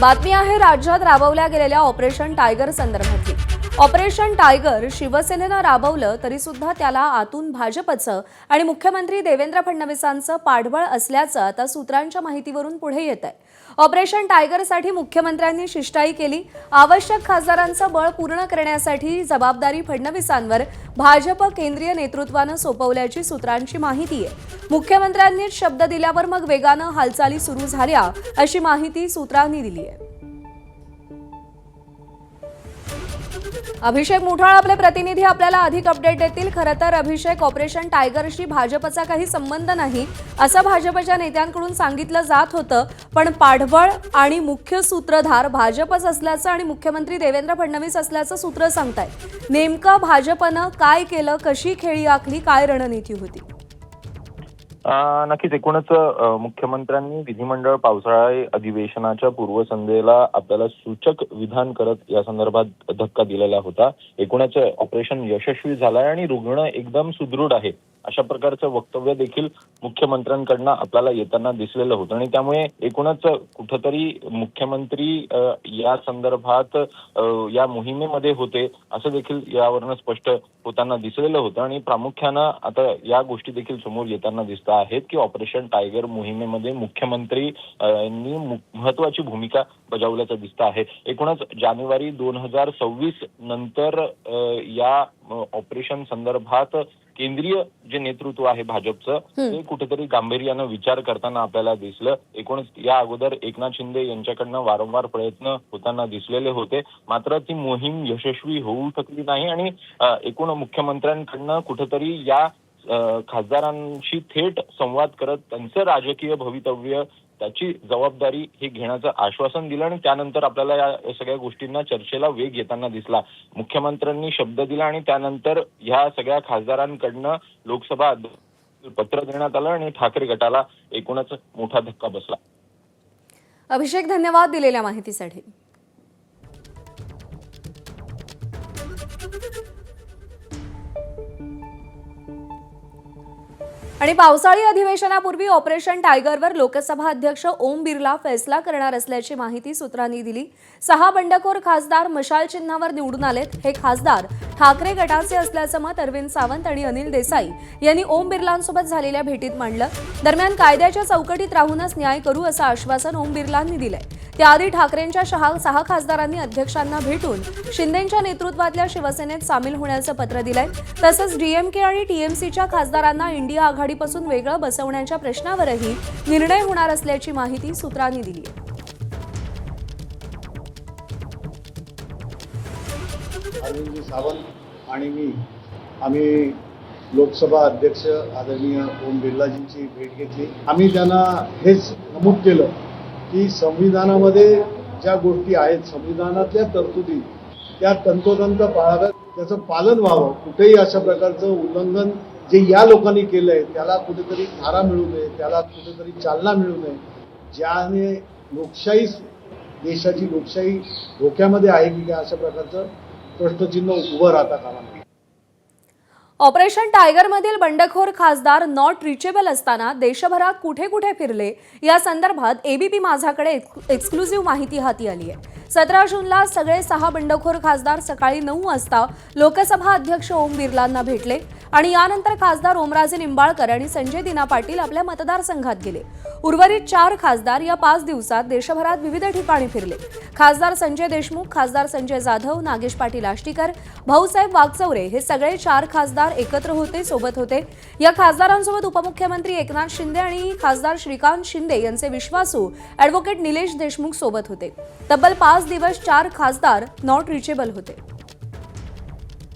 बातमी आहे राज्यात राबवल्या गेलेल्या ऑपरेशन टायगर संदर्भातली। ऑपरेशन टायगर शिवसेनेनं राबवलं तरी सुद्धा त्याला आतून भाजपचं आणि मुख्यमंत्री देवेंद्र फडणवीसांचं पाठबळ असल्याचं आता सूत्रांच्या माहितीवरून पुढे येत आहे। ऑपरेशन टायगरसाठी मुख्यमंत्र्यांनी शिष्टाई केली। आवश्यक खासदारांचं बळ पूर्ण करण्यासाठी जबाबदारी फडणवीसांवर भाजप केंद्रीय नेतृत्वानं सोपवल्याची सूत्रांची माहिती आहे। मुख्यमंत्र्यांनीच शब्द दिल्यावर मग वेगानं हालचाली सुरू झाल्या अशी माहिती सूत्रांनी दिली आहे। अभिषेक मुठाळ आपले प्रतिनिधी आपल्याला अधिक अपडेट देतील। खरं तर अभिषेक, ऑपरेशन टायगरशी भाजपचा काही संबंध नाही असं भाजपच्या नेत्यांकडून सांगितलं जात होतं, पण पाठबळ आणि मुख्य सूत्रधार भाजपच असल्याचं आणि मुख्यमंत्री देवेंद्र फडणवीस असल्याचं सूत्र सांगतायत। नेमकं भाजपनं काय केलं, कशी खेळी आखली, काय रणनीती होती? नक्कीच एकूणच मुख्यमंत्र्यांनी विधिमंडळ पावसाळी अधिवेशनाच्या पूर्वसंध्येला आपल्याला सूचक विधान करत या संदर्भात धक्का दिलेला होता। एकूणच ऑपरेशन यशस्वी झालंय आणि रुग्ण एकदम सुदृढ आहे अशा प्रकारचं वक्तव्य देखील मुख्यमंत्र्यांकडनं आपल्याला येताना दिसलेलं होतं आणि त्यामुळे एकूणच कुठंतरी मुख्यमंत्री या संदर्भात या मोहिमेमध्ये होते असं देखील यावरनं स्पष्ट होताना दिसलेलं होतं आणि प्रामुख्यानं आता या गोष्टी देखील समोर येताना दिसत आहेत की ऑपरेशन टायगर मोहिमेमध्ये मुख्यमंत्री यांनी महत्वाची भूमिका बजावल्याचं दिसत आहे। एकूणच जानेवारी 2026 नंतर या ऑपरेशन संदर्भात केंद्रीय जे नेतृत्व आहे भाजपचं ते कुठेतरी गांभीर्यानं विचार करताना आपल्याला दिसलं। एकूणच या अगोदर एकनाथ शिंदे यांच्याकडनं वारंवार प्रयत्न होताना दिसलेले होते, मात्र ती मोहीम यशस्वी होऊ शकली नाही आणि एकूण मुख्यमंत्र्यांकडनं कुठेतरी या खासदारांशी थेट संवाद करत त्यांचं राजकीय भवितव्य त्याची जबाबदारी हे घेण्याचं आश्वासन दिलं आणि त्यानंतर आपल्याला या सगळ्या गोष्टींना चर्चेला वेग येताना दिसला। मुख्यमंत्र्यांनी शब्द दिला आणि त्यानंतर ह्या सगळ्या खासदारांकडनं लोकसभा पत्र देण्यात आलं आणि ठाकरे गटाला एकूणच मोठा धक्का बसला। अभिषेक, धन्यवाद दिलेल्या माहितीसाठी। आणि पावसाळी अधिवेशनापूर्वी ऑपरेशन टायगरवर लोकसभा अध्यक्ष ओम बिर्ला फैसला करणार असल्याची माहिती सूत्रांनी दिली। 6 बंडखोर खासदार मशाल चिन्हावर निवडून आलेत। हे खासदार ठाकरे गटाचे असल्याचं मत अरविंद सावंत आणि अनिल देसाई यांनी ओम बिर्लांसोबत झालेल्या भेटीत मांडलं। दरम्यान कायद्याच्या चौकटीत राहूनच न्याय करू असं आश्वासन ओम बिर्लांनी दिलंय। त्याआधी ठाकरेंच्या 6 खासदारांनी अध्यक्षांना भेटून शिंदेंच्या नेतृत्वातल्या शिवसेनेत सामील होण्याचं पत्र दिलंय। तसंच डीएमके आणि टीएमसीच्या खासदारांना इंडिया आघाडीपासून वेगळं बसवण्याच्या प्रश्नावरही निर्णय होणार असल्याची माहिती सूत्रांनी दिली आहे। अरविंद सावंत आणि मी आम्ही लोकसभा अध्यक्ष आदरणीय ओम बिर्लाजींची भेट घेतली। आम्ही त्यांना हेच नमूद केलं की संविधानामध्ये ज्या गोष्टी आहेत, संविधानातल्या तरतुदी त्या तंतोतंत पाळाव्यात, त्याचं पालन व्हावं। कुठेही अशा प्रकारचं उल्लंघन जे या लोकांनी केलंय त्याला कुठेतरी थारा मिळू नये, त्याला कुठेतरी चालना मिळू नये, ज्याने लोकशाही, देशाची लोकशाही धोक्यामध्ये आहे की काय अशा प्रकारचं प्रश्नचिन्ह उभं राहता कामा नये। ऑपरेशन टायगरमधील बंडखोर खासदार नॉट रिचेबल असताना देशभरात कुठे कुठे फिरले या संदर्भात एबीपी माझाकडे एक्सक्लुझिव्ह माहिती हाती आली आहे। 17 जूनला सगळे 6 बंडखोर खासदार सकाळी 9 वाजता लोकसभा अध्यक्ष ओम बिर्लांना भेटले आणि यानंतर खासदार ओमराजे निंबाळकर आणि संजय दिना पाटील आपल्या मतदारसंघात गेले। उर्वरित 4 खासदार या 5 दिवसात देशभरात विविध ठिकाणी फिरले। खासदार संजय देशमुख, खासदार संजय जाधव, नागेश पाटील आष्टीकर, भाऊसाहेब वागचौरे हे सगळे 4 खासदार एकत्र होते, सोबत होते। या खासदारांसोबत उपमुख्यमंत्री एकनाथ शिंदे आणि खासदार श्रीकांत शिंदे यांचे विश्वासू ॲडव्होकेट निलेश देशमुख सोबत होते। तब्बल 5 दिवस 4 खासदार नॉट रिचेबल होते।